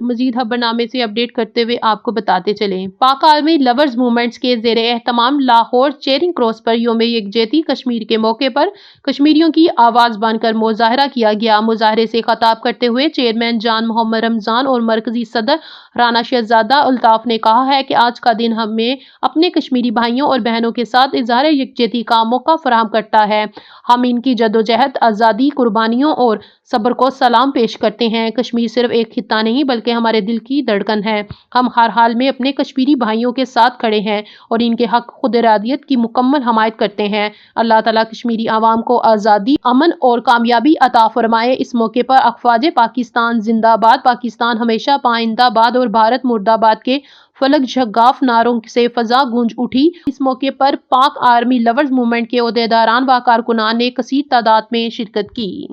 مزید خبر نامے سے اپڈیٹ کرتے ہوئے آپ کو بتاتے چلیں۔ پاک آرمی لورز موومنٹس کے زیر اہتمام لاہور چیرنگ کراس پر یوم یکجہتی کشمیر کے موقع پر کشمیریوں کی آواز بن کر مظاہرہ کیا گیا۔ مظاہرے سے خطاب کرتے ہوئے چیئرمین جان محمد رمضان اور مرکزی صدر رانا شہزادہ الطاف نے کہا ہے کہ آج کا دن ہمیں اپنے کشمیری بھائیوں اور بہنوں کے ساتھ اظہار یکجہتی کا موقع فراہم کرتا ہے۔ ہم ان کی جدوجہد، آزادی، قربانیوں اور صبر کو سلام پیش کرتے ہیں۔ کشمیر صرف ایک خطہ نہیں بلکہ ہمارے دل کی دھڑکن ہے۔ ہم ہر حال میں اپنے کشمیری بھائیوں کے ساتھ کھڑے ہیں اور ان کے حق خود ارادیت کی مکمل حمایت کرتے ہیں۔ اللہ تعالیٰ کشمیری عوام کو آزادی، امن اور کامیابی عطا فرمائے۔ اس موقع پر افواج پاکستان زندہ باد، پاکستان ہمیشہ پائندہ باد اور بھارت مرد آباد کے فلک جھگاف نعروں سے فضا گونج اٹھی۔ اس موقع پر پاک آرمی لورز موومنٹ کے عہدیداران و کارکنان نے کثیر تعداد میں شرکت کی۔